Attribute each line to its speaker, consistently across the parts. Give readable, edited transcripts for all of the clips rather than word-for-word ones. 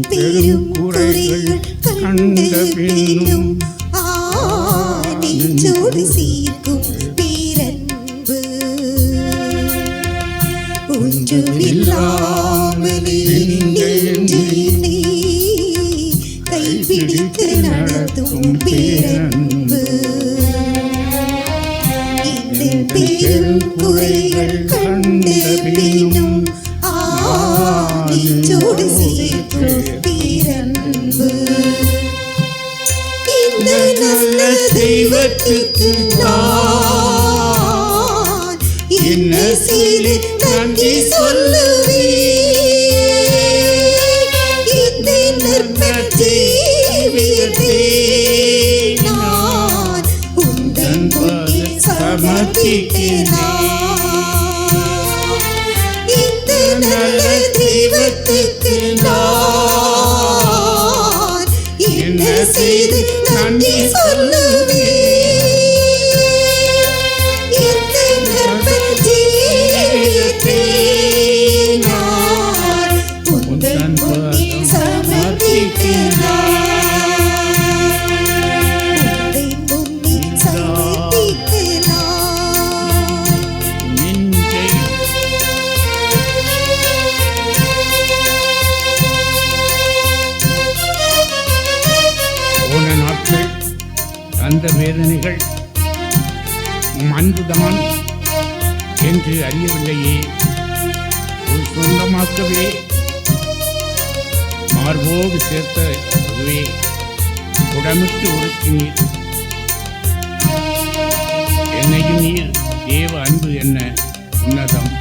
Speaker 1: பெரும் குறைகள் கண்ட பின்னும் நெஞ்சோடு சீர்க்கும் பேரன்பு ஒன்றுமில்லாமலே நெஞ்சினை கைப்பிடித்து நடத்தும் பேரன்பு இந்த பெரும் குறைகள் கண்ட பின்னும் நெஞ்சோடு சீர்க்கும் பேரன்பு இந்த நல்ல தெய்வத்துக்கு நான் என்ன செய்து நன்றி சொல்லுவேன். இந்த நற்பஜீவியத்தை நான் உந்தன் முன்னே சமர்ப்பிக்கிறேன். இந்த நல்ல தெய்வத்துக்கு நான் என்ன செய்து நன்றி சொல்லுவேன். இந்த நற்பஜீவியத்தை நான் உந்தன் முன்னே சமர்ப்பிக்கிறேன். உந்தன் முன்னே சமர்ப்பிக்கிறேன்.
Speaker 2: போன நாட்கள் அந்த வேதனைகள் அன்புதான் என்று அறியவில்லையே. ஒரு சொந்தமாக்கவே மார்போடு சேர்த்த அதுவே உடமிட்டு ஒடுக்கினீர். என்னையும் நீர் தேவ அன்பு என்ன உன்னதம்.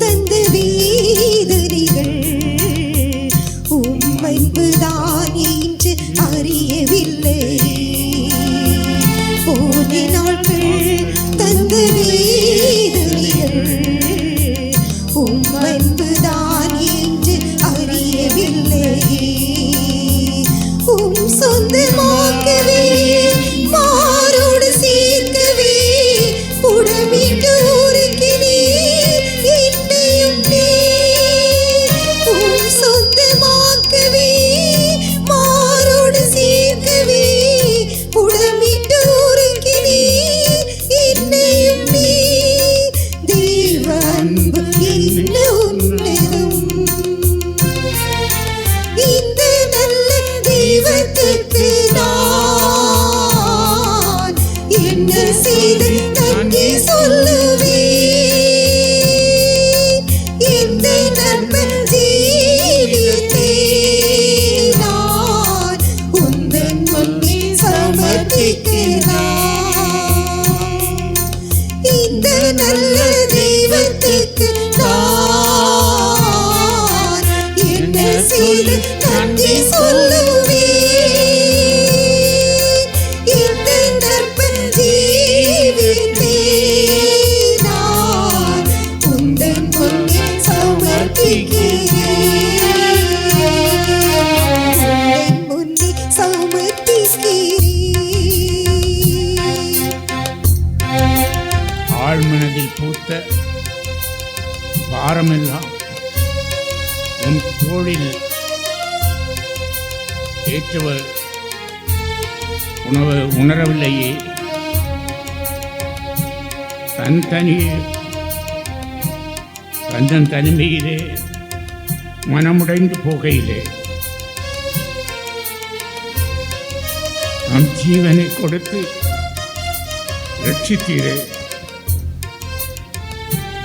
Speaker 1: தந்த வேதனைகள் உம்மைதான் என்று அறியவில்லை. போன நாட்கள் தந்த வேதனைகள் உம்மைதான் என்று அறியவில்லை. சொந்தமாக்கவே மாரோடு சேர்க்கவே உடமிட்டு உருக்கினீர் என்னையும் நீர். சொந்தமாக்கவே மாரோடு சேர்க்கவே உடமிட்டு உருக்கினீர் என்னையும் நீர். தேவ அன்பு என்ன உன்னதம். இந்த நல்ல தெய்வத்துக்கு நான் என்ன செய்து நன்றி சொல்லுவேன். இந்த நற்பஜீவியத்தை நான் உந்தன் முன்னே சமர்ப்பிக்கிறேன். இந்த நல்ல தெய்வத்துக்கு நான் என்ன செய்து நன்றி சொல்லுவேன். இந்த நற்பஜீவியத்தை நான் உந்தன் முன்னே சமர்ப்பிக்கிறேன். உந்தன் முன்னே சமர்ப்பிக்கிறேன்.
Speaker 2: ஆழ்மனதில் பூத்த பாரமெல்லாம் உன் தோளில் ஏற்றவர் உணரவில்லையே. தன் தனிமையிலே மனமுடைந்து போகையிலே நம் ஜீவனை கொடுத்து ரட்சித்தீரே.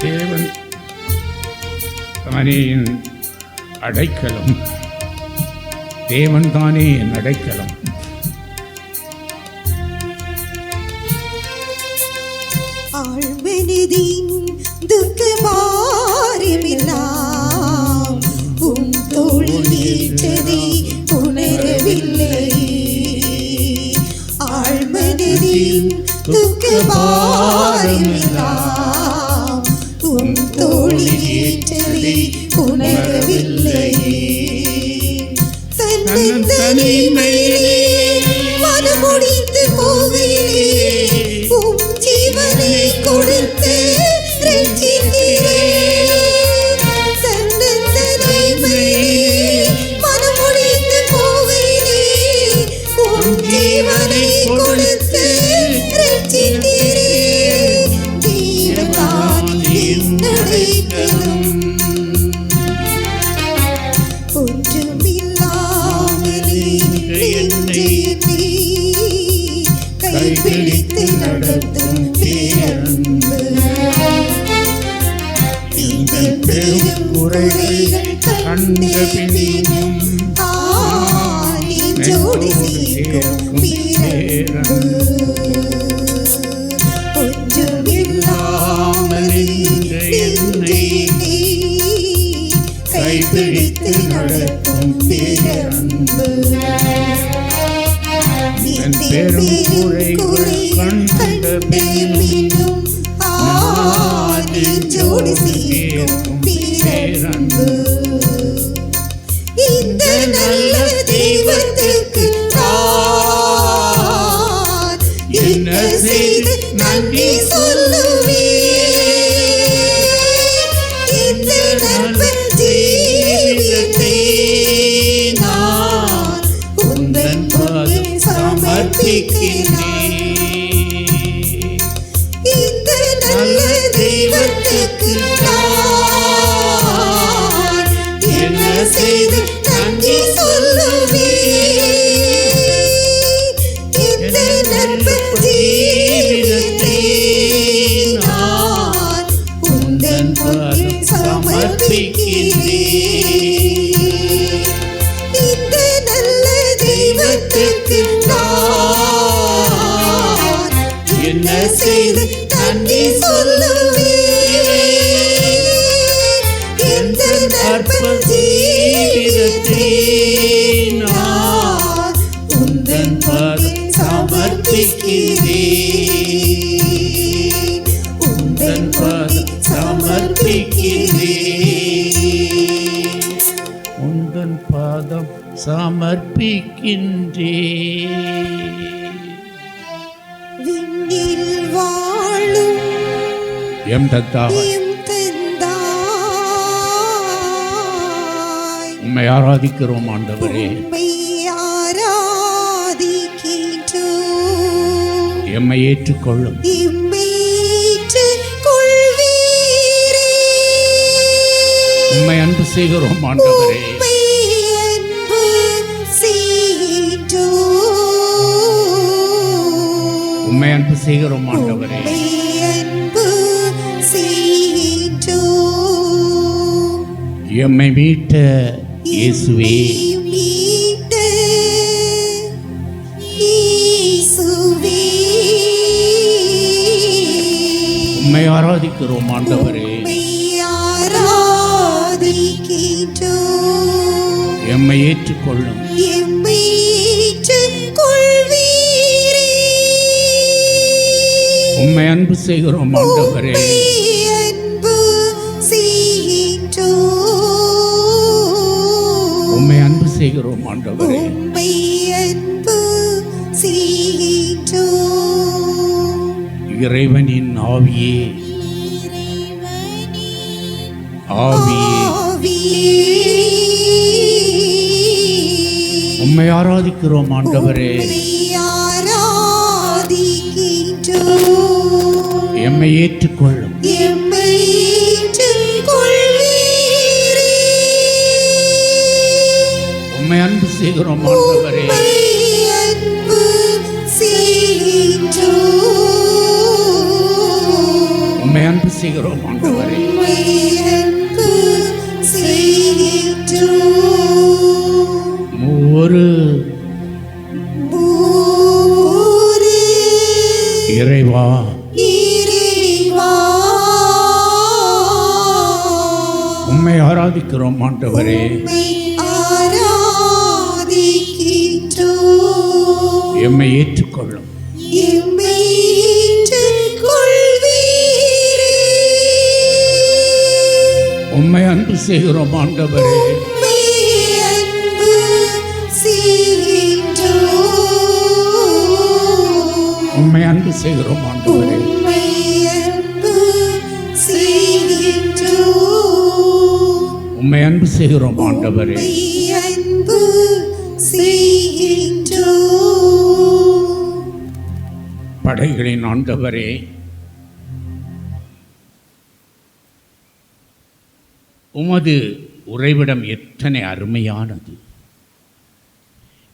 Speaker 2: தேவன் தானே என் அடைக்கலம். தேவன் தானே என் அடைக்கலம்.
Speaker 1: ஆழ்மனதின் துக்கபாரமெல்லாம் உம் தோளில் ஏற்றதை உணரவில்லை. ஆழ்மனதின் துக்கபாரமெல்லாம் உம் தோளில் ஏற்றதை உணரவில்லை. தன்னந்தனிமையிலே மனம் கொடுத்து ரட்சித்தீரே. தேவன் என் அடைக்கலம். ஒன்றுமில்லாமலே என்னை கைப்பிடித்து நடத்தும் பேரன்பு. எங்கள் பெரும் குறைகள் கண்ட பின்னும் நெஞ்சோடு சேர்க்கும் பேரன்பு. ஒன்றுமில்லாமலே என்னை கைப்பிடித்து நடத்தும் பேரன்பு.
Speaker 2: என் பெரும் குறைகள் கண்ட பின்னும்
Speaker 1: நெஞ்சோடு சேர்க்கும் பேரன்பு. இந்த நல்ல தெய்வத்துக்கு நான் என்ன செய்து நன்றி சொல்லுவேன். இந்த நண்பன் ஜீவிதத்தை நான் உந்தன் முன்னே சமர்ப்பிக்கிறேன். இந்த நல்ல தெய்வத்துக்கு நான் என்ன செய்து நன்றி சொல்லுவேன். இந்த நண்பன் ஜீவிதத்தை நான் உந்தன் முன்னே சமர்ப்பிக்கிறேன். இந்த நல்ல தெய்வத்துக்கு நான் என்ன செய்து நன்றி சொல்லுவேன். இந்த நண்பன் ஜீவிதத்தை நான் உந்தன் முன்னே சமர்ப்பிக்கிறேன். உந்தன் முன்னே சமர்ப்பிக்கிறேன்.
Speaker 2: உந்தன் பாதம் சமர்ப்பிக்கின்றேன்.
Speaker 1: விண்ணில் வாழும்
Speaker 2: எம் தந்தாய்
Speaker 1: எம் தந்தாய்,
Speaker 2: உம்மை ஆராதிக்கிறோம் ஆண்டவரே.
Speaker 1: உம்மை ஆராதிக்கின்றோம்.
Speaker 2: எம்மை ஏற்றுக்கொள்ளும்.
Speaker 1: எம்மை ஏற்றுக்கொள்வீரே.
Speaker 2: உம்மை அன்பு செய்கிறோம் ஆண்டவரே.
Speaker 1: உம்மை அன்பு செய்கின்றோம்.
Speaker 2: உம்மை அன்பு செய்கிறோம் ஆண்டவரே.
Speaker 1: உம்மை அன்பு செய்கின்றோம்.
Speaker 2: எம்மை மீட்ட இயேசுவே,
Speaker 1: மீட்ட இயேசுவே.
Speaker 2: உம்மை ஆராதிக்கிறோம் ஆண்டவரே.
Speaker 1: உம்மை ஆராதிக்கின்றோம்.
Speaker 2: எம்மை ஏற்றுக்கொள்ளும்.
Speaker 1: எம்மை ஏற்றுக்கொள்வீரே.
Speaker 2: உம்மை அன்பு செய்கிறோம் ஆண்டவரே.
Speaker 1: உம்மை அன்பு செய்கின்றோம்.
Speaker 2: உம்மை அன்பு செய்கிறோம் ஆண்டவரே.
Speaker 1: உம்மை அன்பு செய்கின்றோம்.
Speaker 2: இறைவனின் ஆவியே, ஆவியே,
Speaker 1: ஆவியே.
Speaker 2: உம்மை ஆராதிக்கிறோம் ஆண்டவரே.
Speaker 1: உம்மை ஆராதிக்கின்றோம்.
Speaker 2: எம்மை ஏற்றுக்கொள்ளும்.
Speaker 1: எம்மை ஏற்றுக்கொள்வீரே.
Speaker 2: உம்மை அன்பு செய்கிறோம் ஆண்டவரே.
Speaker 1: உம்மை அன்பு செய்கின்றோம்.
Speaker 2: உம்மை அன்பு செய்கிறோம் ஆண்டவரே.
Speaker 1: உம்மை அன்பு செய்கின்றோம்.
Speaker 2: மூவரு
Speaker 1: மூவரு
Speaker 2: இறைவா,
Speaker 1: இறைவா.
Speaker 2: உம்மை ஆராதிக்கிறோம் ஆண்டவரே.
Speaker 1: உம்மை ஆராதிக்கின்றோம்.
Speaker 2: எம்மை ஏற்றுக்கொள்ளும்.
Speaker 1: எம்மை ஏற்றுக்கொள்வீரே.
Speaker 2: உம்மை அன்பு செய்கிறோம் ஆண்டவரே.
Speaker 1: உம்மை அன்பு செய்கின்றோம்.
Speaker 2: உம்மை அன்பு செய்கிறோம் ஆண்டவரே.
Speaker 1: உம்மை அன்பு செய்கின்றோம்.
Speaker 2: உம்மை அன்பு செய்கிறோம் ஆண்டவரே.
Speaker 1: உம்மை அன்பு செய்கின்றோம்.
Speaker 2: படைகளின் ஆண்டவரே, உமது உறைவிடம் எத்தனை அருமையானது.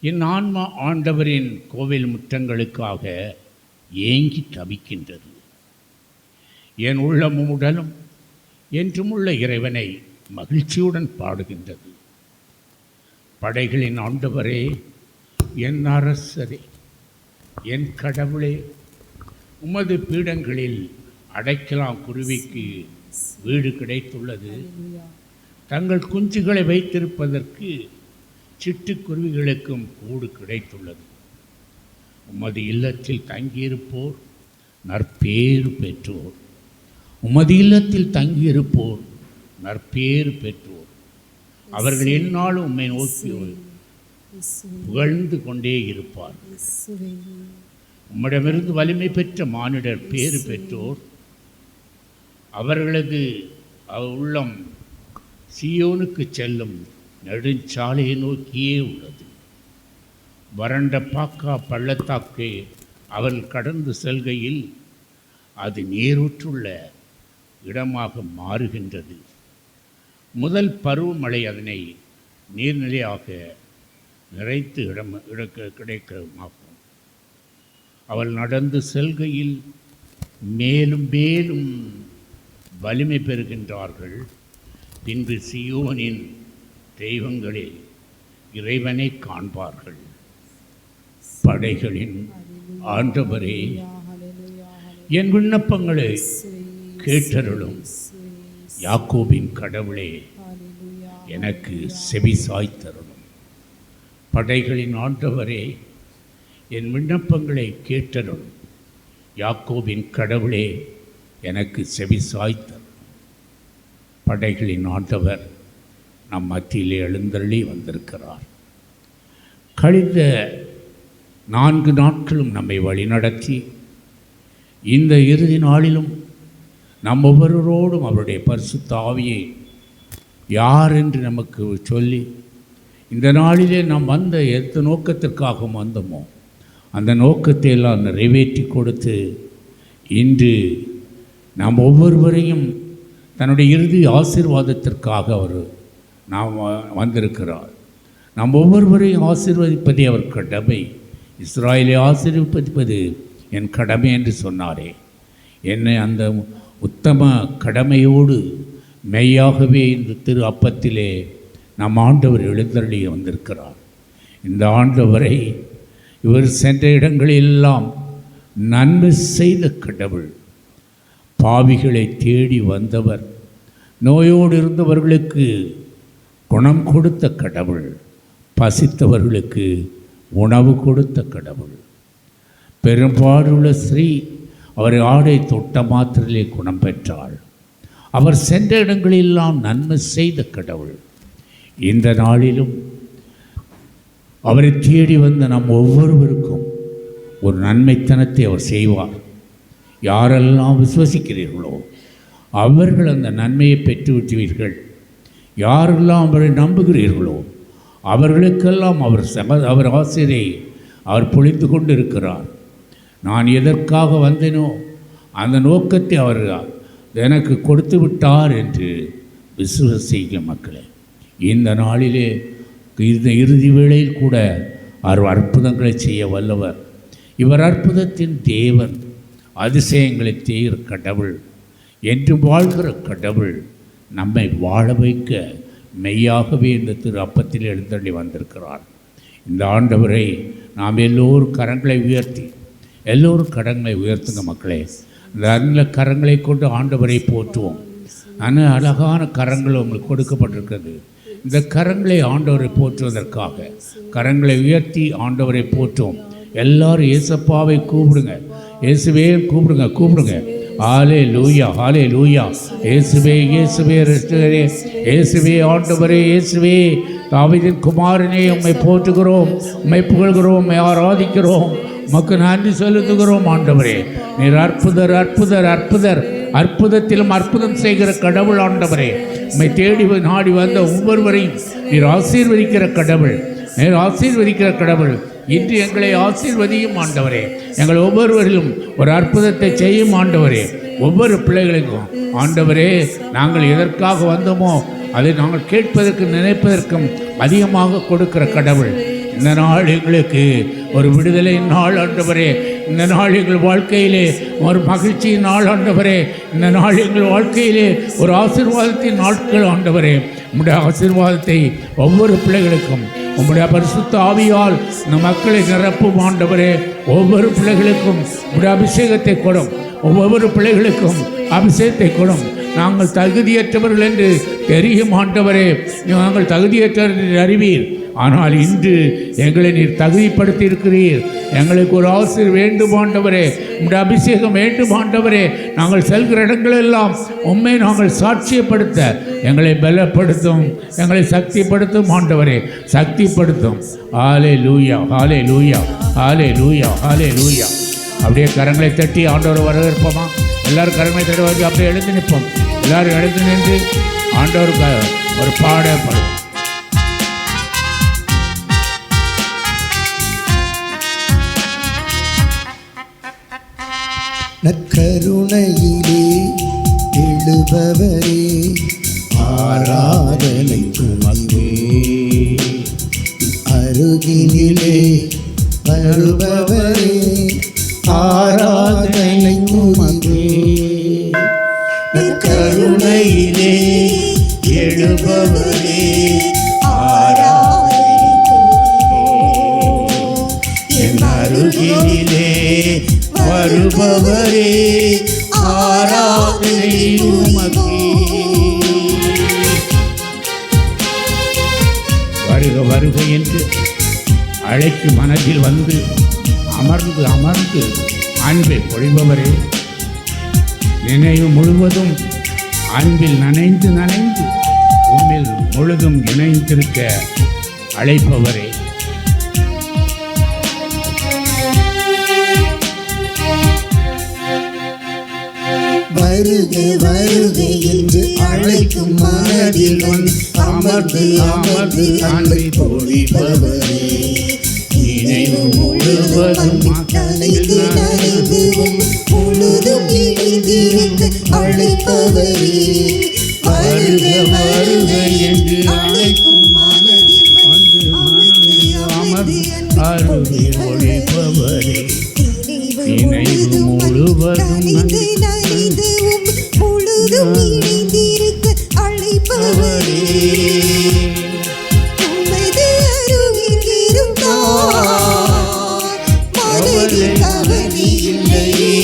Speaker 2: என் ஆன்மா ஆண்டவரின் கோவில் முற்றங்களுக்காக ஏங்கி தவிக்கின்றது. என் உள்ளமும் உடலும் என்றுமுள்ள இறைவனை மகிழ்ச்சியுடன் பாடுகின்றது. படைகளின் ஆண்டவரே, என் அரசரே, என் கடவுளே, உமது பீடங்களில் அடைக்கலாம் குருவிக்கு வீடு கிடைத்துள்ளது. தங்கள் குஞ்சுகளை வைத்திருப்பதற்கு சிட்டுக்குருவிகளுக்கும் கூடு கிடைத்துள்ளது. உமது இல்லத்தில் தங்கியிருப்போர் நற்பேறு பெற்றோர். உமது இல்லத்தில் தங்கியிருப்போர் நற்பேறு பெற்றோர். அவர்கள் எந்நாளும் உம்மை நோக்கி புகழ்ந்து கொண்டே இருப்பார். உம்மிடமிருந்து வலிமை பெற்ற மானிடர் பேறு பெற்றோர். அவர்களது உள்ளம் சியோனுக்கு செல்லும் நெடுஞ்சாலையை நோக்கியே உள்ளது. வறண்ட பாக்கா பள்ளத்தாக்கை அவர்கள் கடந்து செல்கையில் அது நீரூற்றுள்ள இடமாக மாறுகின்றது. முதல் பருவமழை அதனை நீர்நிலையாக நிறைத்து கிடைக்கமாகும். அவள் நடந்து செல்கையில் மேலும் மேலும் வலிமை பெறுகின்றார்கள். பின்பு சியோனின் தெய்வங்களில் இறைவனை காண்பார்கள். படைகளின் ஆண்டவரே, என் விண்ணப்பங்களை கேட்டருளும். யாக்கோபின் கடவுளே, எனக்கு செவி சாய்த்தருளும். படைகளின் ஆண்டவரே, என் விண்ணப்பங்களை கேட்டருளும். யாக்கோபின் கடவுளே, எனக்கு செவி சாய்த்தருளும். படைகளின் ஆண்டவர் நம் மத்தியிலே எழுந்தருளி வந்திருக்கிறார். கழிந்த 4 நாட்களும் நம்மை வழிநடத்தி இந்த இறுதி நாளிலும் நம் ஒவ்வொருவரோடும் அவருடைய பரிசுத்த ஆவியை யார் என்று நமக்கு சொல்லி, இந்த நாளிலே நாம் வந்த எந்த நோக்கத்திற்காக வந்தோமோ அந்த நோக்கத்தை எல்லாம் நிறைவேற்றி கொடுத்து இன்று நாம் ஒவ்வொருவரையும் தன்னுடைய இறுதி ஆசீர்வாதத்திற்காக நாம் வந்திருக்கிறார். நாம் ஒவ்வொருவரையும் ஆசீர்வதிப்பதே அவர் கடமை. இஸ்ராயலை ஆசீர்வதிப்பது என் கடமை என்று சொன்னாரே. என்னை அந்த உத்தம கடமையோடு மெய்யாகவே இந்த திரு அப்பத்திலே நம் ஆண்டவர் எழுந்தருளி வந்திருக்கிறார். இந்த ஆண்டவரை இவர் சென்ற இடங்களெல்லாம் நன்மை செய்த கடவுள். பாவிகளை தேடி வந்தவர். நோயோடு இருந்தவர்களுக்கு குணம் கொடுத்த கடவுள். பசித்தவர்களுக்கு உணவு கொடுத்த கடவுள். பெரும்பாடுள்ள ஸ்ரீ அவர் ஆடை தொட்ட மாத்திரையிலே குணம் பெற்றாள். அவர் சென்ற இடங்களெல்லாம் நன்மை செய்த கடவுள். இந்த நாளிலும் அவரை தேடி வந்த நம் ஒவ்வொருவருக்கும் ஒரு நன்மைத்தனத்தை அவர் செய்வார். யாரெல்லாம் விசுவசிக்கிறீர்களோ அவர்கள் அந்த நன்மையை பெற்றுவிட்டுவீர்கள். யாரெல்லாம் அவரை நம்புகிறீர்களோ அவர்களுக்கெல்லாம் அவர் ஆசிரியை அவர் பொழிந்து கொண்டு இருக்கிறார். நான் எதற்காக வந்தேனோ அந்த நோக்கத்தை அவர் எனக்கு கொடுத்து விட்டார் என்று விசுவசிக்க மக்களே. இந்த நாளிலே இந்த இறுதி வேளையில் கூட அவர் அற்புதங்களை செய்ய வல்லவர். இவர் அற்புதத்தின் தேவன், அதிசயங்களை செய்கிற கடவுள், என்று வாழ்கிற கடவுள். நம்மை வாழ வைக்க மெய்யாகவே இந்த திரு அப்பத்தில் எழுந்தள்ளி வந்திருக்கிறார். இந்த ஆண்டவரை நாம் எல்லோரும் கரங்களை உயர்த்தி உயர்த்துங்க மக்களே. இந்த நல்ல கரங்களை கொண்டு ஆண்டவரை போற்றுவோம். அழகான கரங்கள் உங்களுக்கு கொடுக்கப்பட்டிருக்கிறது. இந்த கரங்களை ஆண்டவரை போற்றுவதற்காக கரங்களை உயர்த்தி ஆண்டவரை போற்றுவோம். எல்லாரும் இயேசப்பாவை கூப்பிடுங்க, இயேசுவே கூப்பிடுங்க. ஆலே லூயா, ஆலே லூயா. இயேசுவே ரட்சகரே, இயேசுவே ஆண்டவரே, இயேசுவே தாவீதின் குமாரனே, உம்மை போற்றுகிறோம், உம்மை புகழ்கிறோம், உம்மை ஆராதிக்கிறோம், உமக்கு நன்றி செலுத்துகிறோம். ஆண்டவரே, நீர் அற்புதர், அற்புதத்திலும் அற்புதம் செய்கிற கடவுள். ஆண்டவரே, உம்மை தேடி நாடி வந்த ஒவ்வொருவரையும் நீர் ஆசீர்வதிக்கிற கடவுள். இன்று எங்களை ஆசீர்வதியும் ஆண்டவரே. எங்கள் ஒவ்வொருவரிலும் ஒரு அற்புதத்தை செய்யும் ஆண்டவரே. ஒவ்வொரு பிள்ளைகளுக்கும் ஆண்டவரே, நாங்கள் எதற்காக வந்தோமோ அதை நாங்கள் கேட்பதற்கு நினைப்பதற்கும் அதிகமாக கொடுக்கிற கடவுள். இந்த நாள் எங்களுக்கு ஒரு விடுதலை நாள் ஆண்டவரே. இந்த நாள் எங்கள் வாழ்க்கையிலே ஒரு மகிழ்ச்சியின் நாள் ஆண்டவரே. இந்த நாள் எங்கள் வாழ்க்கையிலே ஒரு ஆசீர்வாதத்தின் நாட்கள் ஆண்டவரே. உம்முடைய ஆசீர்வாதத்தை ஒவ்வொரு பிள்ளைகளுக்கும் உம்முடைய பரிசுத்த ஆவியால் இந்த மக்களை நிரப்பும் ஆண்டவரே. ஒவ்வொரு பிள்ளைகளுக்கும் உம்முடைய அபிஷேகத்தை கொடும். ஒவ்வொரு பிள்ளைகளுக்கும் அபிஷேகத்தை கொடும். நாங்கள் தகுதியற்றவர்கள் என்று தெரியும் ஆண்டவரே. நாங்கள் தகுதியற்றவர்கள் என்று அறிவீர். ஆனால் இன்று எங்களை நீர் தகுதிப்படுத்தி இருக்கிறீர். எங்களுக்கு ஒரு ஆசீர் வேண்டும் ஆண்டவரே. உம்முடைய அபிஷேகம் வேண்டும் ஆண்டவரே. நாங்கள் செல்கிற இடங்களெல்லாம் உம்மை நாங்கள் சாட்சியப்படுத்த எங்களை பலப்படுத்தும், எங்களை சக்திப்படுத்தும் ஆண்டவரே. சக்திப்படுத்தும். ஹாலே லூயா, ஹாலே லூயா, ஹாலே லூயா, ஹாலே லூயா. அப்படியே கரங்களை தட்டி ஆண்டவர் வரவேற்போமா? எல்லாரும் கரங்களை தட்டுவாங்க. அப்படியே எழுந்து நிற்போம். எல்லாரும் எழுந்து நின்று ஆண்டவருக்கு ஒரு பாடப்படும்.
Speaker 1: நற்கருணையிலே எழுபவரே, ஆராதனை துமவே. அருகினிலே வருபவரே, ஆராதனை துமவே. நற்கருணையிலே எழுபவரே, ஆராதனை துமவே. என் அருகினிலே வருபவரே, ஆராதனை உமக்கே.
Speaker 2: வருக வருக என்று அழைக்கும் மனதில் வந்து அமர்ந்து அமர்ந்து அன்பை பொழிபவரே. நினைவு முழுவதும் அன்பில் நனைந்து நனைந்து உம்மில் முழுதும் இணைந்திருக்க அழைப்பவரே.
Speaker 1: வருக வருக என்று அழைக்கும் மனதில் வந்து அமர்ந்து அமர்ந்து அன்பை பொழிபவரே.
Speaker 2: நினைவு முழுவதும்
Speaker 1: நனைந்து நனைந்து முழுதும் இணைந்திருக்க அழைப்பவரே. வருக வருக என்று அழைக்கும் மனதில் வந்து
Speaker 2: அமர்ந்து அருகே ஒழிப்பவரே. நினைவு முழுவதும்
Speaker 1: நனைந்து முழுதும் இணைந்திருக்க அழைப்பவரே. உமது அருகில் இருந்தால் மனதில் கவலை இல்லையே.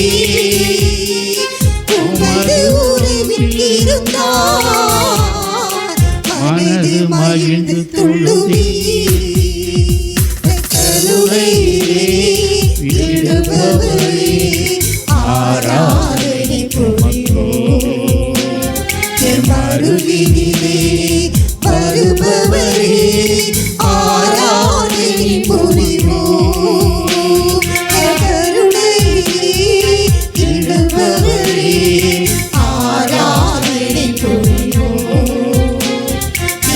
Speaker 1: உமது உறவில் இருந்தால் மனது மகிழ்ந்து துள்ளுமே. கருணையிலே எழுபவரே, ஆராதனை புரிவோம். எம் அருகினிலே வருபவரே, ஆராதனை புரிவோம். கருணையிலே எழுபவரே, ஆராதனை புரிவோம்.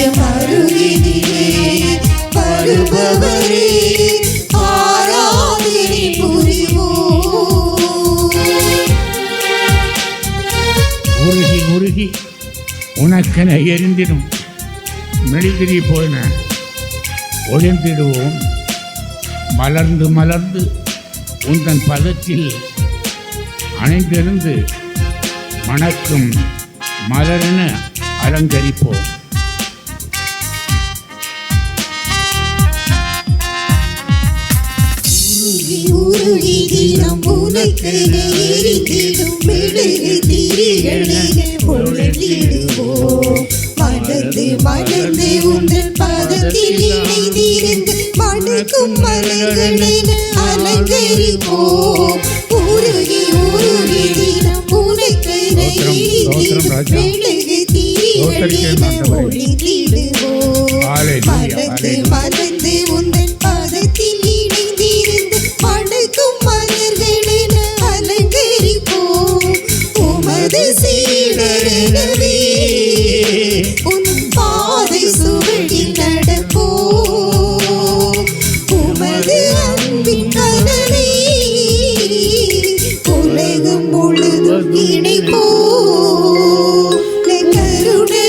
Speaker 1: எம் அருகினிலே வருபவரே, ஆராதனை புரிவோம்.
Speaker 2: உருகி உருகி உனக்கென எரிந்திடும் மெழுகிரி போன ஒளிந்திடுவோம். மலர்ந்து மலர்ந்து உந்தன் பதத்தில் அணைந்திருந்து மணக்கும் மலரென அலங்கரிப்போம்.
Speaker 1: உருகி தினம் உனக்கென எரிந்திடும் மெழுகு திரிகளை பொழிந்திடுவோம். மலர்ந்து மலர்ந்து உந்தன் பதத்தில் இணைந்திருந்து மணக்கும் மலர்களென அலங்கரிப்போம். உருகி உருகி தினம் உனக்கென எரிந்திடும் மெழுகு திரிகளை பொழிந்திடுவோம். மலர்ந்து மலர்ந்து உந்தன் பதத்தில் இணைந்திருந்து மணக்கும் மலர்களென அலங்கரிப்போம். உமது சீடரெனவே உன் பாதை சுவடில் நடப்போம். உமது இணைப்போ கருணையிலே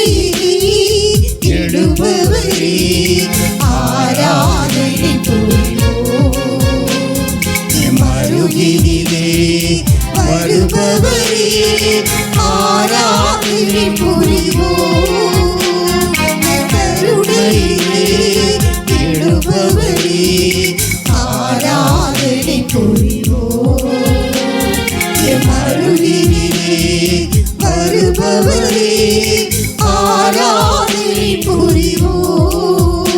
Speaker 1: எழுபவரே ஆராதனை புரிவோம் மருகினிலே வருபவரே ஆராதனை புரிவோம் கருணையிலே எழுபவரே ஆராதனை புரிவோம் மருகினிலே வருபவரே ஆராதனை புரிவோம்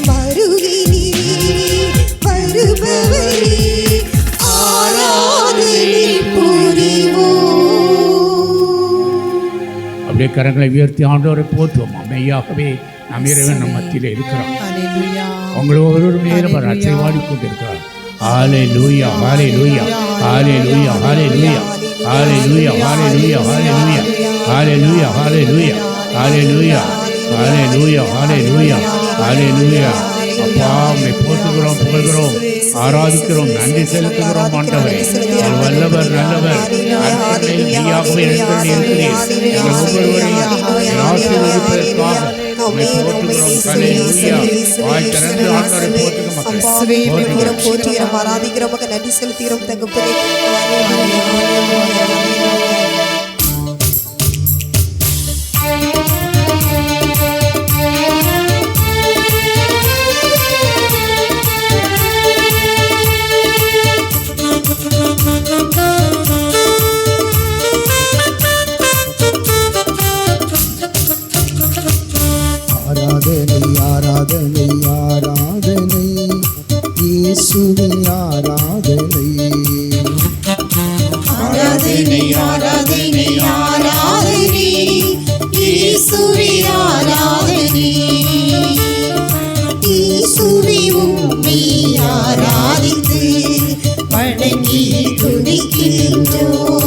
Speaker 1: மருகினிலே வருபவரே ஆராதனை புரிவோம்.
Speaker 2: அப்படியே கரங்களை உயர்த்தி ஆண்டவரை போற்றுவோம். மெய்யாகவே நம் இறைவன் நம் மத்தியில் இருக்கிறோம். உங்கள் ஒவ்வொருவரும் நேரம் அச்சைவாடி கொண்டிருக்கிறார். ஹல்லேலூயா ஹல்லேலூயா ஹல்லேலூயா ஹல்லேலூயா ஹல்லேலூயா ஹல்லேலூயா ஹல்லேலூயா ஹல்லேலூயா ஹல்லேலூயா ஹல்லேலூயா ஹல்லேலூயா ஹல்லேலூயா. அப்பா உம்மை போற்றுகிறோம், புகழ்கிறோம், ஆராதிக்கிறோம், நன்றி செலுத்துகிறோம். ஆண்டவரே வல்லவர், நல்லவர், மெய்யாகவே இருக்கிறீர். எங்கள் ஒவ்வொருவரையும் ஆசீர்வதிப்பதற்காக உம்மை போற்றுகிறோம். ஹல்லேலூயா. வாய் திறந்து ஆண்டவரை போற்றுங்க மக்களே.
Speaker 1: போற்றுகிறோம், ஆராதிக்கிறோம், நன்றி செலுத்துகிறோம் தகப்பனே.
Speaker 3: ஆராதனை ஆராதனை ஆராதனை இயேசுவின் ஆராதனை
Speaker 1: ஆராதனை ஆராதனை ஆராதனை இயேசுவே ஆராதனை இயேசுவே உம்மை ஆராதித்து வணங்கி துதிக்கின்றோம்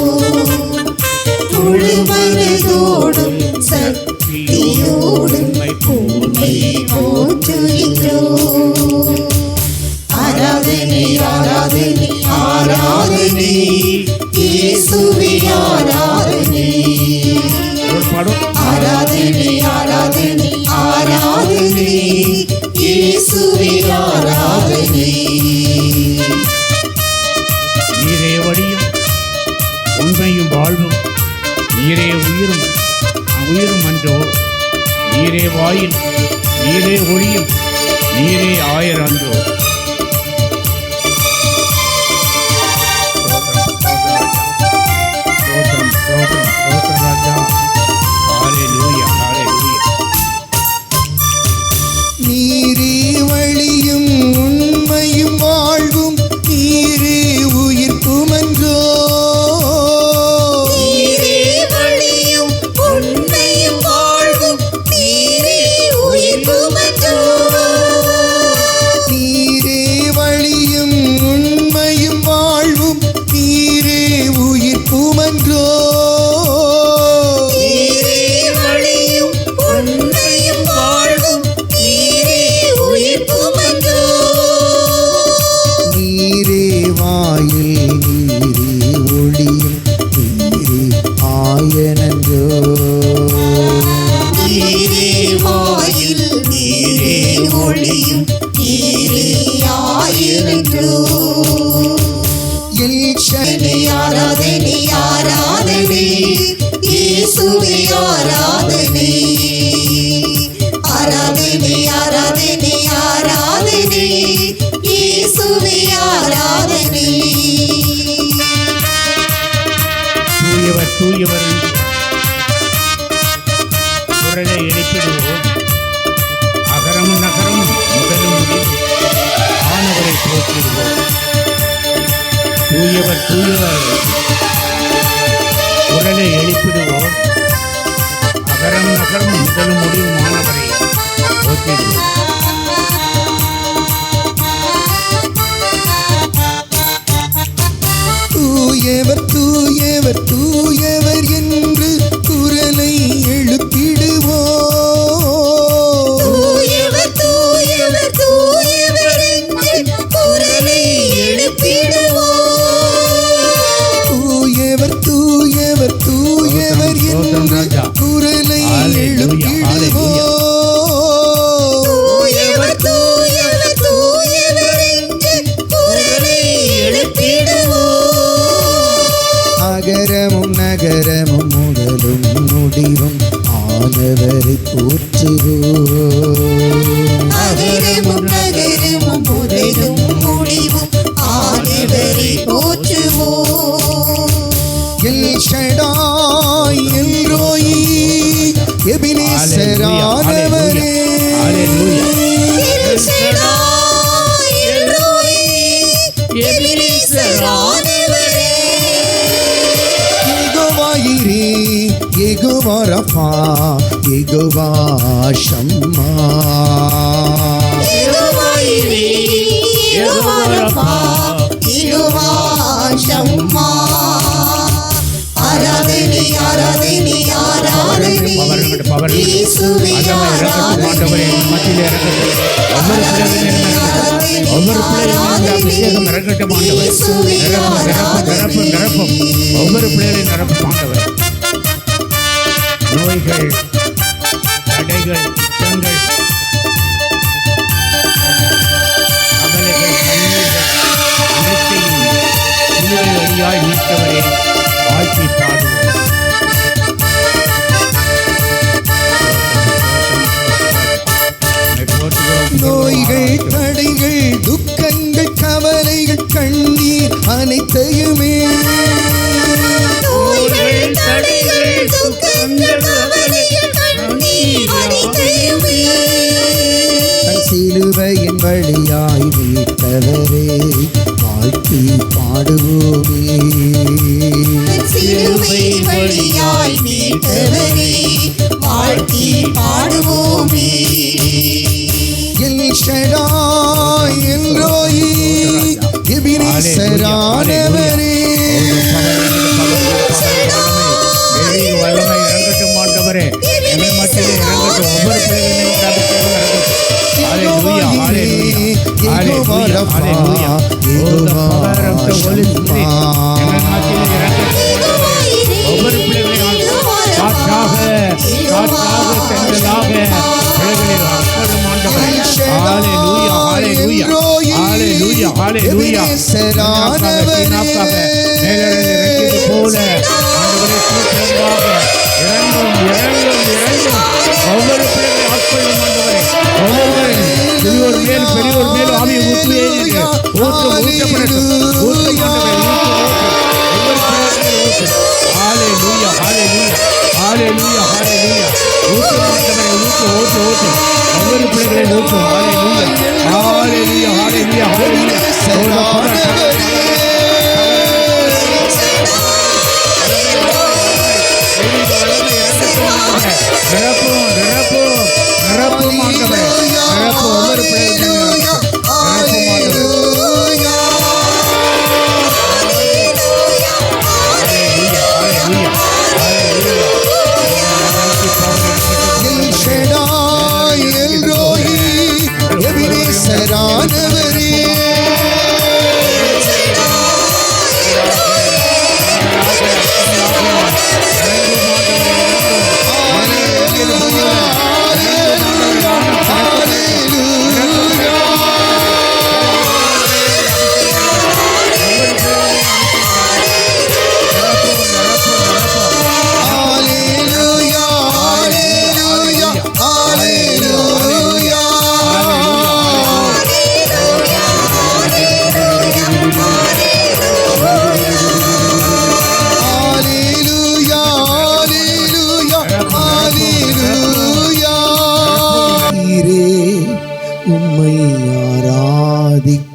Speaker 1: முழு மனதோடும் சக்தியோடும் உம்மை போற்றுகின்றோம். ஆராதனை ஆராதனை ஆராதனை இயேசுவே ஆராதனை ஆராதனை ஆராதனை ஆராதனை இயேசுவே ஆராதனை.
Speaker 2: நீரே வழியும் உண்மையும் வாழ்வும், நீரே உயிரும் உயிரும் அன்றோ, நீரே வாயில், நீரே ஒளியும், நீரே ஆயர் அன்றோ.
Speaker 3: நீரே வழியும் உண்மையும் வாழ்வும், நீரே உயிர்ப்புமன்றோ.
Speaker 1: நீரே வழியும் உண்மையும் வாழ்வும், நீரே உயிர்ப்புமன்றோ.
Speaker 3: நீரே வழியும் உண்மையும் வாழ்வும், நீரே உயிர்ப்புமன்றோ.
Speaker 1: நீரே வழியும் உண்மையும் வாழ்வும், நீரே உயிர்ப்புமன்றோ.
Speaker 3: நீரே வாயில், நீரே ஒளியும், நீரே ஆயனன்றோ.
Speaker 1: நீரே வாயில், நீரே ஒளியும், நீரே ஆயிரன்றோ.
Speaker 3: எல்ஷனை
Speaker 1: ஆராதனை ஆராதனை இயேசுவே ஆராதனை ஆராதனை ஆராதனை ஆராதனை இயேசுவே ஆராதனை.
Speaker 2: தூயவர் தூயவர் குரலை எழுப்பிடுவோம். அகரமும் நகரமும் முதலும் முடிவும் ஆனவரை போற்றிடுவோம். தூயவர் தூயவர் குரலை எழுப்பிடுவோம். அகரம் நகரமும் முதலும் முடிவும் ஆனவரை போற்றிடுவோம்.
Speaker 3: தூயவர் தூயவர் தூயவர் என்று குரலை எழுப்பிடுவோம்.
Speaker 1: தூயவர் தூயவர் தூயவர் என்று குரலை எழுப்பிடுவோம்.
Speaker 3: தூயவர் நகரமும் முதலும் முடிவும் ஆனவரை போற்றுவோம்.
Speaker 1: அகரமும் நகரமும் முதலும் முடிவும் ஆனவரை போற்றுவோம்.
Speaker 3: El Shaddai El Roi Ebenezer ஆனவரே.
Speaker 1: El Shaddai El Roi Ebenezer ஆனவரே.
Speaker 3: Jehovah Jireh Jehovah Rapha Jehovah Shammah.
Speaker 1: Jehovah Jireh Jehovah Rapha Jehovah Shammah. ஆராதனை ஆராதனை ஆராதனை இயேசுவே ஆராதனை.
Speaker 2: ஒவ்வொரு பிள்ளைகளும் அபிஷேகம் இறங்கட்டும் ஆண்டவர். ஒவ்வொரு பிள்ளைகளையும் நிரப்பும் ஆண்டவர். நோய்கள், தடைகள், குற்றங்கள், கவலைகள், கண்ணீர்கள் அனைத்தையும் சிலுவை வழியாய் மீட்டவரே வாழ்த்தி பாடுவோம்.
Speaker 3: நோய்கள் தடைகள் துக்கங்கள் கவலைகள் கண்ணீர் அனைத்தையுமே
Speaker 1: நோய்கள் தடைகள் துக்கங்கள் கவலைகள் கண்ணீர் அனைத்தையுமே
Speaker 3: தன் சிலுவையின் வழியாய் மீட்டவரே வாழ்த்தி பாடுவோமே.
Speaker 1: சிலுவை வழியாய் மீட்டவரே வாழ்த்தி பாடுவோமே.
Speaker 3: El Shaddai El Roi Ebenezer ஆனவரே.
Speaker 2: வல்லமை இறங்கட்டும் ஆண்டவரே. எங்கள் மத்தியிலே இறங்கட்டும். ஒவ்வொரு பிள்ளைகளையும் ஹalleluya hallelujah hallelujah hallelujah. Oh the power of the Holy Spirit. எங்கள் மத்தியிலே இறங்கட்டும். ஒவ்வொரு பிள்ளைகளையும் காற்றாக தென்றலாக பிள்ளைகளில் அற்புதம் ஆண்டவரே. ஹalleluya hallelujah hallelujah hallelujah. சீனாக்காக மேலறையில் இறங்கியது போல ஆண்டவரே தூக்கமாக இறங்கும் ஒவ்வொரு பிள்ளைகளை ஆட்கொள்ளும் ஆண்டவரே. ஒவ்வொருவரையும் பெரியோர் மேல் ஆவியை ஊற்றுப்படட்டும். ஒவ்வொரு பிள்ளைகளை ஹalleluya hallelujah hallelujah hallelujah. ஊற்று ஆண்டவரே ஊற்று ஒவ்வொரு பிள்ளைகளை ஊற்றும். ஹalleluya hallelujah hallelujah hallelujah. நிரப்பும் ஆண்டவரே. நிரப்பும் ஒவ்வொரு பிள்ளைகளையும் நிரப்பும் ஆண்டவரே.
Speaker 3: El Shaddai El Roi Ebenezer ஆனவரே. உம்மை ஆராதிக்கின்றோம்.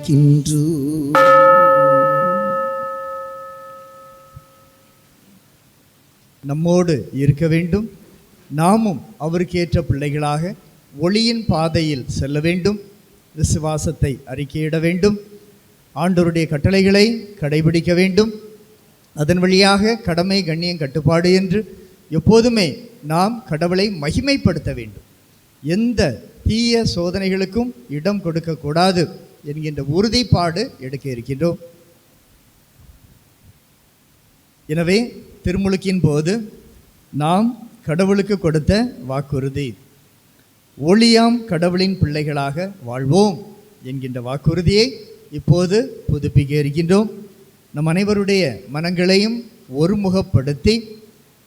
Speaker 4: நம்மோடு இருக்க வேண்டும். நாமும் அவருக்கு ஏற்ற பிள்ளைகளாக ஒளியின் பாதையில் செல்ல வேண்டும். விசுவாசத்தை அறிக்கையிட வேண்டும். ஆண்டவருடைய கட்டளைகளை கடைபிடிக்க வேண்டும். அதன் வழியாக கடமை கண்ணியம் கட்டுப்பாடு என்று எப்போதுமே நாம் கடவுளை மகிமைப்படுத்த வேண்டும். எந்த தீய சோதனைகளுக்கும் இடம் கொடுக்கக்கூடாது என்கின்ற உறுதிப்பாடு எடுக்க இருக்கின்றோம். எனவே திருமுழுக்கின் போது நாம் கடவுளுக்கு கொடுத்த வாக்குறுதி, ஒளியாம் கடவுளின் பிள்ளைகளாக வாழ்வோம் என்கின்ற வாக்குறுதியை இப்போது புதுப்பிக்க இருக்கின்றோம். நம் அனைவருடைய மனங்களையும் ஒருமுகப்படுத்தி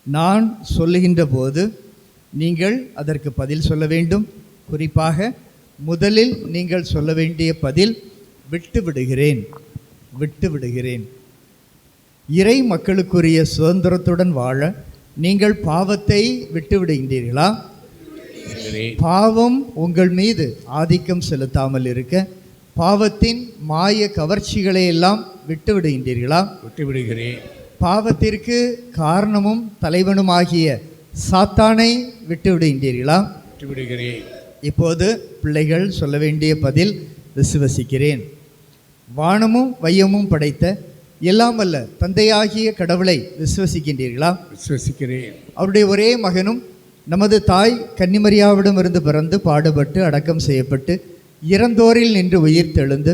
Speaker 4: நான் சொல்லுகின்ற போது நீங்கள் அதற்கு பதில் சொல்ல வேண்டும். குறிப்பாக முதலில் நீங்கள் சொல்ல வேண்டிய பதில் விட்டு விடுகிறேன், விட்டு விடுகிறேன். இறை மக்களுக்குரிய சுதந்திரத்துடன் வாழ நீங்கள் பாவத்தை விட்டு விடுகின்றீர்களா? பாவம் உங்கள் மீது ஆதிக்கம் செலுத்தாமல் இருக்க பாவத்தின் மாய கவர்ச்சிகளை எல்லாம் விட்டு விடுகின்றீர்களா?
Speaker 2: விட்டு விடுகிறேன்.
Speaker 4: பாவத்திற்கு காரணமும் தலைவனுமாகிய சாத்தானை விட்டு விடுகின்றீர்களா?
Speaker 2: விட்டு விடுகிறேன்.
Speaker 4: இப்போது பிள்ளைகள் சொல்ல வேண்டிய பதில் விசுவசிக்கிறேன். வானமும் வையமும் படைத்த எல்லாம் வல்ல தந்தையாகிய கடவுளை விசுவசிக்கின்றீர்களா?
Speaker 2: விசுவசிக்கிறேன்.
Speaker 4: அவருடைய ஒரே மகனும் நமது தாய் கன்னிமரியாவிடமிருந்து பிறந்து பாடுபட்டு அடக்கம் செய்யப்பட்டு இறந்தோரில் நின்று உயிர் தெழுந்து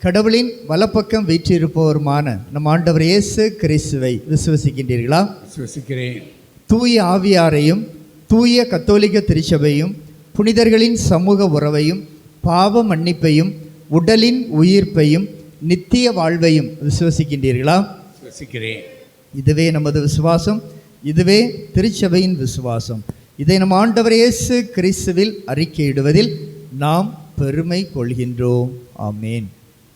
Speaker 4: கடவுளின் வலப்பக்கம் வீற்றிருப்பவருமான நம் ஆண்டவர் இயேசு கிறிஸ்துவை விசுவசிக்கின்றீர்களா?
Speaker 2: விசுவசிக்கிறேன்.
Speaker 4: தூய ஆவியாரையும் தூய கத்தோலிக்க திருச்சபையும் புனிதர்களின் சமூக உறவையும் பாவ மன்னிப்பையும் உடலின் உயிர்ப்பையும் நித்திய வாழ்வையும் விசுவசிக்கின்றீர்களா?
Speaker 2: விசுவசிக்கிறேன்.
Speaker 4: இதுவே நமது விசுவாசம், இதுவே திருச்சபையின் விசுவாசம். இதை நம் ஆண்டவர் இயேசு கிறிஸ்துவில் அறிக்கையிடுவதில் நாம் பெருமை கொள்கின்றோம். ஆமேன்.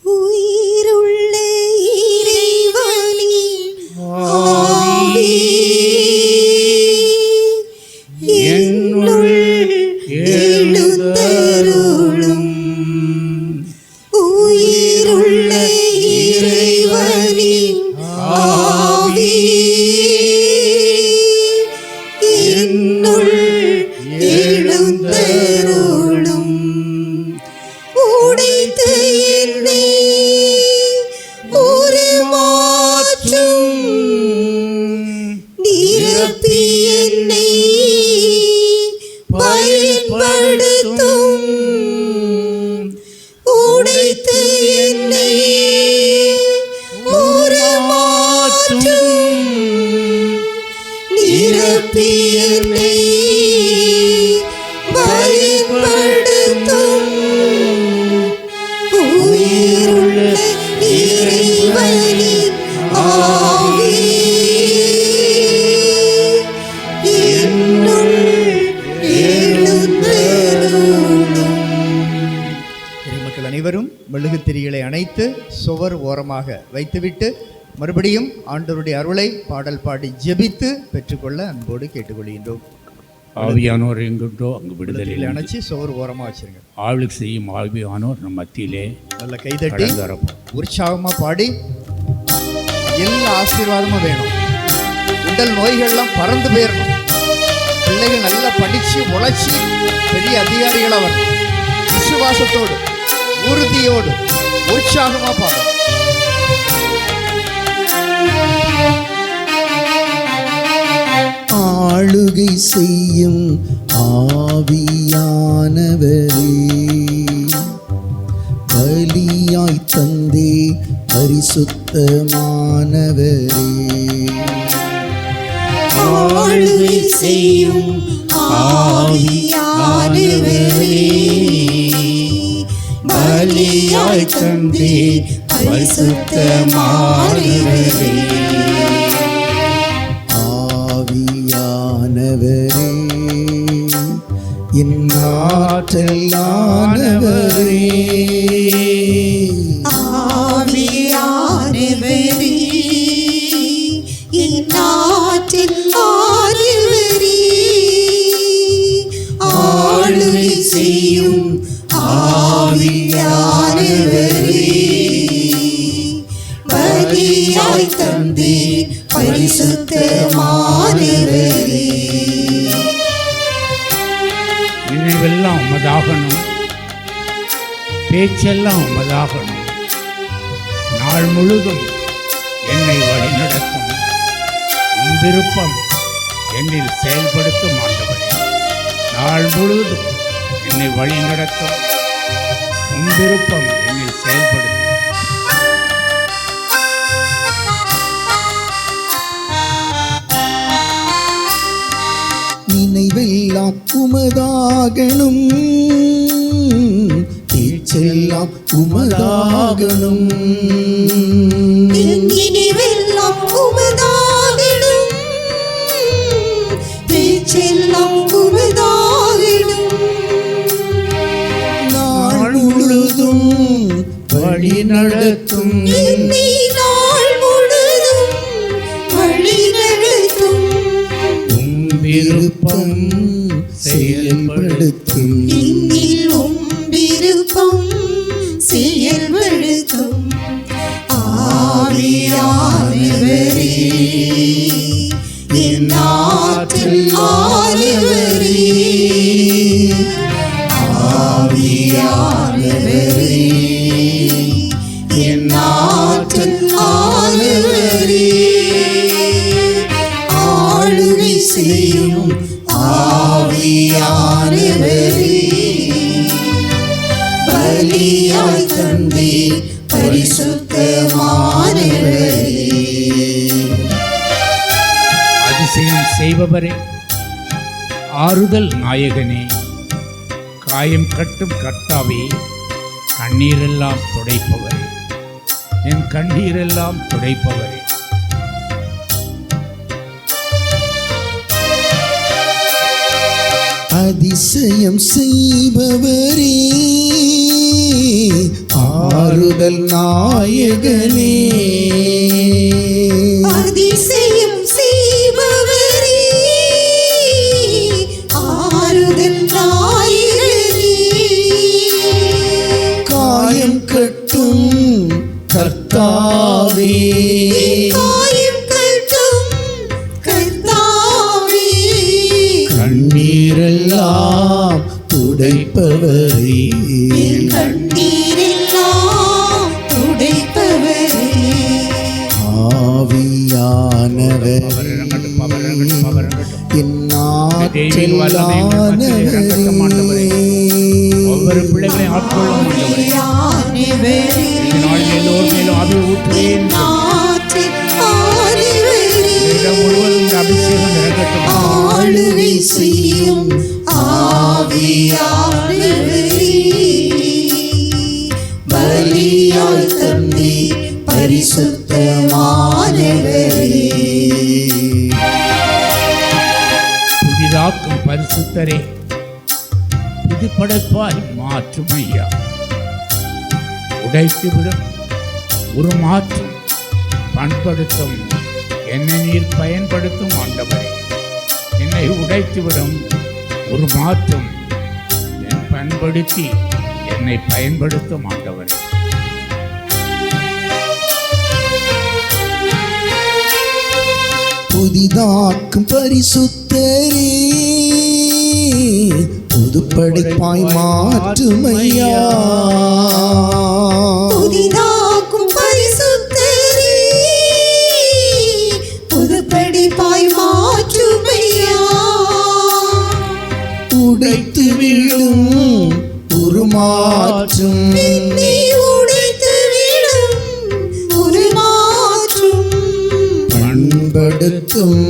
Speaker 1: உயிருள்ள இறைவனின் ஆவி என்னுள் எழுந்தருளும். உயிருள்ள இறைவனின் ஆவி என்னுள் எழுந்தருளும். உடைத்து என்னை ஒரு மாற்றும் நிரப்பி என்னை பயன்படுத்தும். உடைத்து என்னை ஒரு மாற்றும் நிரப்பி என்னை பயன்படுத்தும். உயிருள்ள இறைவனின் ஆவி என்னுள் எழுந்தருளும்.
Speaker 4: மக்கள் அனைவரும் மெழுகுத்திரிகளை அணைத்து சுவர் ஓரமாக வைத்துவிட்டு மறுபடியும் ஆண்டவருடைய அருளை பாடல் பாடி ஜெபித்து பெற்றுக்கொள்ள அன்போடு கேட்டுக்கொள்கின்றோம்.
Speaker 2: ஆவியானோர் எங்குண்டோ அங்கு விடுதலை
Speaker 4: அணைச்சி சுவர் ஓரமாக வச்சிருங்க.
Speaker 2: ஆளுக்கு செய்யும் ஆவியானோர் நம் மத்தியிலே
Speaker 4: நல்ல கைதட்டி உற்சாகமாக பாடி எல்லா ஆசீர்வாதமும் வேணும். உடல் நோய்கள்லாம் பறந்து போயிடணும். பிள்ளைகள் நல்லா படித்து உழைச்சி பெரிய அதிகாரிகளாக வரணும். விசுவாசத்தோடு உறுதியோடு உற்சாகமாக பாடணும்.
Speaker 3: ஆளுகை செய்யும் ஆவியானவரே, பலியாய் தந்தே பரிசுத்தமானவரே.
Speaker 1: ஆளுகை செய்யும் ஆவியானவரே, பலியாய் தந்தே பரிசுத்தமானவரே.
Speaker 3: ஆவியானவரே, என் ஆற்றலானவரே.
Speaker 1: ஆவியானவரே, என் ஆற்றில் ஆனவரே. ஆளுகை செய்யும் ஆவியானவரே, பலியாய் தந்தே பரிசுத்தமானவரே.
Speaker 2: நினைவெல்லாம் உமதாகணும், பேச்செல்லாம் உமதாகணும். நாள் முழுதும் என்னை வழிநடத்தும் உம் விருப்பம் என்னில் செயல்படுத்தும் ஆண்டவரே. நாள் முழுவதும் என்னை வழிநடத்தும் உம் விருப்பம் என்னில் செயல்படுத்தும்.
Speaker 3: நினைவெல்லாம் உமதாகணும், பேச்செல்லாம் உமதாகணும்.
Speaker 1: நினைவெல்லாம் உமதாகணும்,
Speaker 2: வழி நடத்தும்
Speaker 1: என்னை நாள் முழுதும் வழி நடத்தும்.
Speaker 2: உம் விருப்பம் செயல்படுத்தும்
Speaker 1: என்னில் உம் விருப்பம் செயல்படுத்தும். ஆவியானவரே, என் ஆற்றல் ஆனவரே, ஆவியானவரே, என் ஆற்றல் ஆனவரே, ஆளுகை செய்யும் ஆவியானவரே, பலியாய் தந்தே பரிசுத்தமானவரே.
Speaker 2: அதிசயம் செய்பவரே, ஆறுதல் நாயகனே, காயம் கட்டும் கர்த்தாவே, கண்ணீரெல்லாம் துடைப்பவரே, என் கண்ணீரெல்லாம் துடைப்பவரே.
Speaker 3: அதிசயம் செய்பவரே, ஆறுதல் நாயகனே,
Speaker 1: அதிசயம் செய்பவரே, ஆறுதல் நாயகனே,
Speaker 3: காயம் கட்டும் கர்த்தாவே,
Speaker 1: காயம் கட்டும் கர்த்தாவே,
Speaker 3: கண்ணீரெல்லாம் துடைப்பவரே,
Speaker 1: என் கண்ணீரெல்லாம் துடைப்பவரே,
Speaker 3: ஆவியானவரே,
Speaker 2: அவர் இறங்கட்டும், அவர் இறங்கட்டும், அவர் இறங்கட்டும்.
Speaker 3: என்
Speaker 2: தெய்வீக வல்லமை எங்கள் மத்தியில் இறங்கட்டும் ஆண்டவரே. ஒவ்வொரு பிள்ளைகளையும் ஆட்கொள்ளும் ஆண்டவரே.
Speaker 1: ஆவியானவரே,
Speaker 2: இந்த நாளில் எல்லோர் மேலும் ஆவி ஊற்றுவேன்.
Speaker 1: ஆற்றல் ஆனவரே,
Speaker 2: இடம் முழுவதும் இந்த அபிஷேகம் இறங்கட்டும்.
Speaker 1: ஆளுகை செய்யும் ஆவியானவரே, பலியாய் தந்தே பரிசுத்தமானவரே.
Speaker 2: புதிதாக்கும் பரிசுத்தரே, புதுப்படைப்பாய் மாற்றும் ஐயா. உடைத்துவிடும் உருமாற்றும் பண்படுத்தும் என்னை நீர் பயன்படுத்தும் ஆண்டவரே. என்னை உடைத்துவிடும் உருமாற்றும் என் பண்படுத்தி என்னை பயன்படுத்தும் ஆண்டவரே.
Speaker 3: புதிதாக்கும் பரிசுத்தரே, புதுப்படைப்பாய் மாற்றுமையா,
Speaker 1: புதிதாக்கும் பரிசுத்தரே, புதுப்படைப்பாய் மாற்றுமையா,
Speaker 3: உடைத்து விழும் உருமாற்றும்
Speaker 1: என்னை உடைத்து விடும் உருமாற்றும்,
Speaker 3: பண்படுத்தும்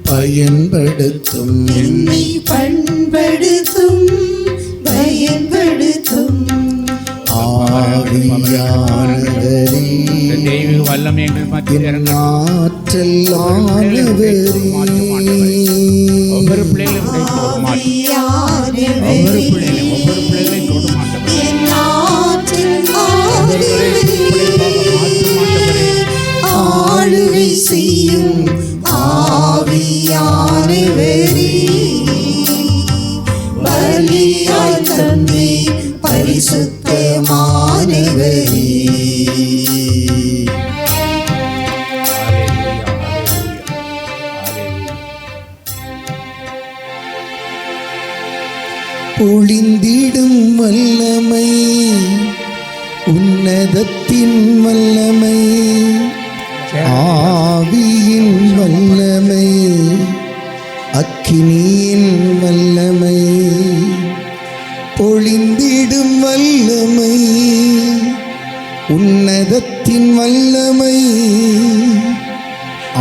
Speaker 3: பயன்படுத்தும்
Speaker 1: என்னை பண்படுத்தும் பயன்படுத்தும்.
Speaker 3: ஆவியானவரே,
Speaker 2: இந்த தெய்வீக வல்லமை எங்கள் மத்தியில்
Speaker 3: என்
Speaker 2: இறங்கட்டும்.
Speaker 3: ஆற்றல் ஆனவரே,
Speaker 2: ஒவ்வொரு பிள்ளைகளையும் உடைத்து ஒரு மாற்றம். ஒவ்வொரு பிள்ளைகளையும் தொடும் ஆண்டவரே.
Speaker 1: என் ஆற்றல்
Speaker 2: ஒவ்வொருவரையும் பிள்ளைகளாக மாற்றும் ஆண்டவரே.
Speaker 1: ஆளுகை செய்யும் ஆவியானவரே, பலியாய் தந்தே பரிசுத்தமானவரே.
Speaker 2: ஹல்லேலூயா, ஹல்லேலூயா, ஹல்லேலூயா.
Speaker 3: பொழிந்திடும் வல்லமை, உன்னதத்தின் வல்லமை, ஆவியின் வல்லமை, அக்கினியின் வல்லமை, பொழிந்திடும் வல்லமை, உன்னதத்தின் வல்லமை,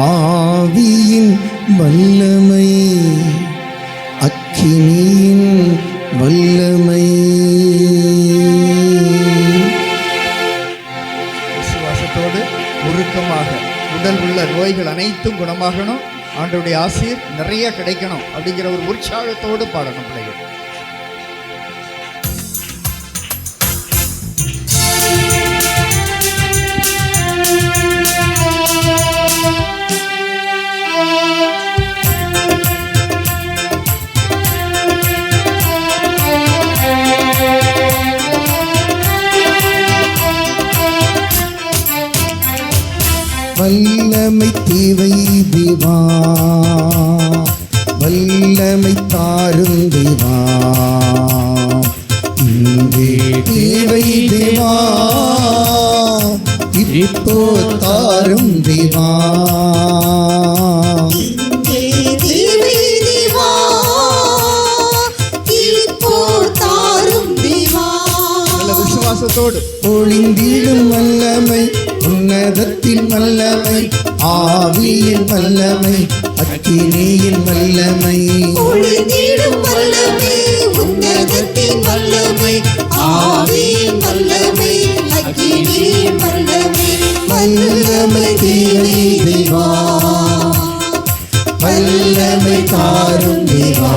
Speaker 3: ஆவியின் வல்லமை, அக்கினியின் வல்லமை.
Speaker 4: விசுவாசத்தோடு உருக்கமாக உடல் உள்ள நோய்கள் அனைத்தும் குணமாகணும், ஆண்டவருடைய ஆசீர் நிறைய கிடைக்கணும் அப்படிங்கிற ஒரு உற்சாகத்தோடு பாடணும் பிள்ளைகள்.
Speaker 3: வல்லமை தேவை தேவா, வல்லமை தாரும் தேவா, இங்கே தேவை தேவா, இப்போ தாரும் தேவா.
Speaker 1: தேவை தேவா, இப்போ தாரும் தேவா.
Speaker 4: நல்ல விசுவாசத்தோடு
Speaker 3: ஒளிந்திடும் வல்லமை, உன்னதத்தின் வல்லமை, ஆவியின் வல்லமை, அக்கினியின் வல்லமை,
Speaker 1: ஒளிந்திடும் வல்லமை, உன்னதத்தின் வல்லமை, ஆவியின் வல்லமை, அக்கினியின் வல்லமை,
Speaker 3: வல்லமை தேவை தேவா, வல்லமை தாரும் தேவா,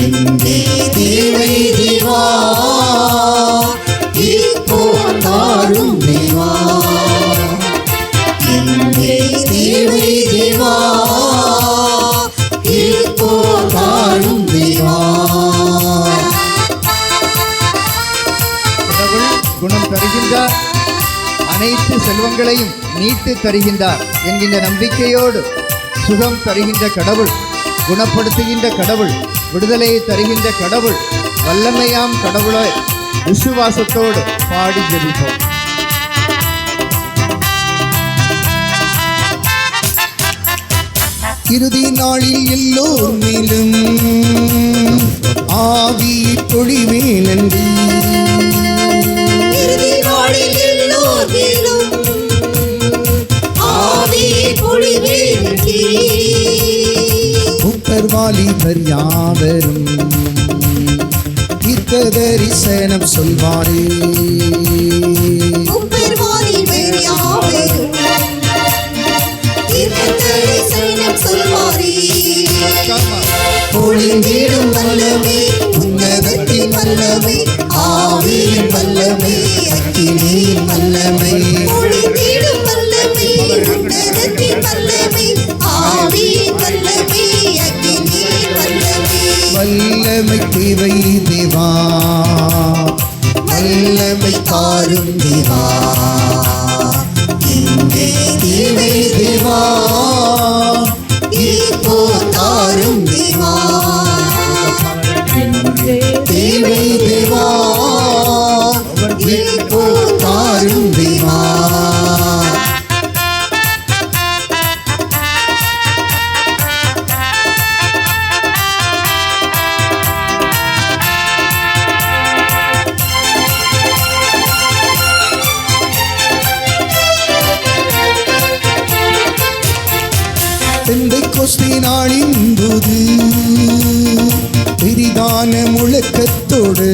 Speaker 3: எங்கே தேவை தேவா, இப்போ தாரும் தேவா, எங்கே தேவை தேவா, இப்போ தாரும் தேவா.
Speaker 4: கடவுள் குணம் தருகின்றார், அனைத்து செல்வங்களையும் மீட்டு தருகின்றார் என்கின்ற நம்பிக்கையோடு சுகம் தருகின்ற கடவுள், குணப்படுத்துகின்ற கடவுள், விடுதலையை தருகின்ற கடவுள், வல்லமையாம் கடவுளை விசுவாசத்தோடு பாடி ஜெபிப்போம்.
Speaker 3: இறுதி நாளில் எல்லோர் மேலும் ஆவியை பொழிவேன் நன்றி,
Speaker 1: இறுதி நாளில் எல்லோர் மேலும் ஆவியை பொழிவேன் நன்றி.
Speaker 3: புத்தர் வாலிபர் யாவரும் தீர்க்க தரிசனம் சொல்வாரே,
Speaker 1: உப்பெருமானின் பேர் யாவரும் தீர்க்கதரிசனம் சொல்வாரே.
Speaker 3: பொழிந்திடும் வல்லமை, உன்னதத்தின் வல்லமை, ஆவியின் வல்லமை, அக்கினியின் வல்லமை,
Speaker 1: ஒளிந்திடும் வல்லமை, உன்னதத்தின் வல்லமை, ஆவியின் வல்லமை, அக்கினியின் வல்லமை,
Speaker 3: வல்லமை தேவை தேவா, வல்லமை தாரும் தேவா, இங்கே தேவை தேவா, இப்போ தாரும் தேவா, தேவை தேவா, இப்போ தாரும் தேவா. பெந்தைக்கோஸ்தே நாளின் போது பெரிதான முழக்கத்தோடு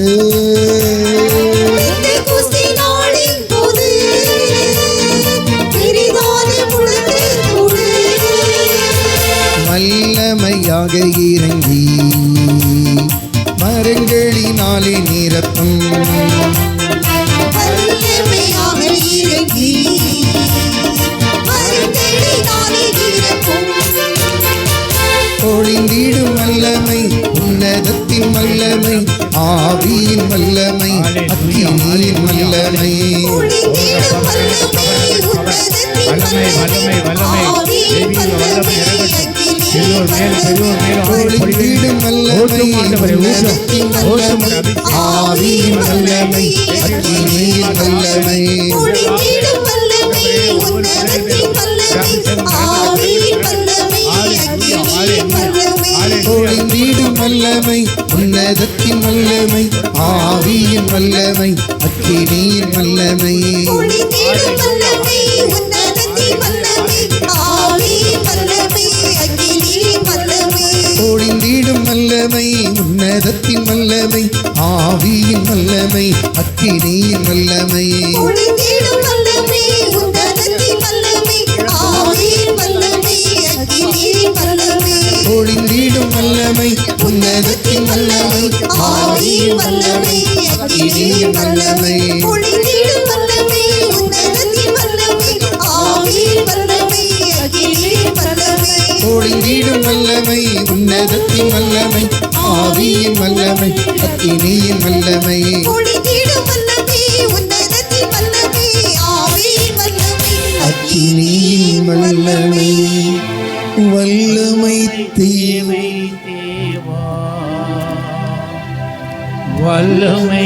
Speaker 1: பெந்தெகோஸ்தே நாளின் போது பெரிதான முழக்கத்தோடு
Speaker 3: வல்லமையாக இறங்கி மரங்களினாலே நிரப்பும்,
Speaker 1: வல்லமையாக இறங்கி மரங்களினாலே நிரப்பும்,
Speaker 3: பொழிந்திடும் வல்லமை, உன்னதத்தின் வல்லமை, ஆவியின் வல்லமை, அக்கினியின் வல்லமை,
Speaker 1: ஒளிந்திடும் வல்லமை, உன்னதத்தின் வல்லமை, ஆவியின் வல்லமை, அக்கினியின் வல்லமை,
Speaker 3: பொழிந்திடும் வல்லமை, உன்னதத்தின் வல்லமை, ஆவியின் வல்லமை, அக்கினியின் வல்லமை,
Speaker 1: ஒளிந்திடும் வல்லமை, உன்னதத்தின் வல்லமை, ஆவியின் வல்லமை, அக்கினியின் வல்லமை,
Speaker 3: பொழிந்திடும் வல்லமை, உன்னதத்தின் வல்லமை, ஆவியின் வல்லமை, அக்கினியின் வல்லமை,
Speaker 1: ஒளிந்திடும் வல்லமை, உன்னதத்தின் வல்லமை, ஆவியின் வல்லமை, அக்கினியின் வல்லமை,
Speaker 3: பொழிந்திடும் வல்லமை, உன்னதத்தின் வல்லமை, ஆவியின் வல்லமை, அக்கினியின் வல்லமை,
Speaker 1: ஒளிந்திடும் வல்லமை, உன்னதத்தின் வல்லமை, ஆவியின் வல்லமை, அக்கினியின் வல்லமை,
Speaker 3: பொழிந்திடும் வல்லமை, உன்னதத்தின் வல்லமை, ஆவியின் வல்லமை, அக்கினியின் வல்லமை,
Speaker 1: ஒளிந்திடும் வல்லமை, உன்னதத்தின் வல்லமை, ஆவியின் வல்லமை, அக்கினியின் வல்லமை,
Speaker 3: பொழிந்திடும் வல்லமை, உன்னதத்தின் வல்லமை, ஆவியின் வல்லமை, அக்கினியின் வல்லமை,
Speaker 1: ஒளிந்திடும் வல்லமை, உன்னதத்தின் வல்லமை, ஆவியின் வல்லமை,
Speaker 2: வல்லமை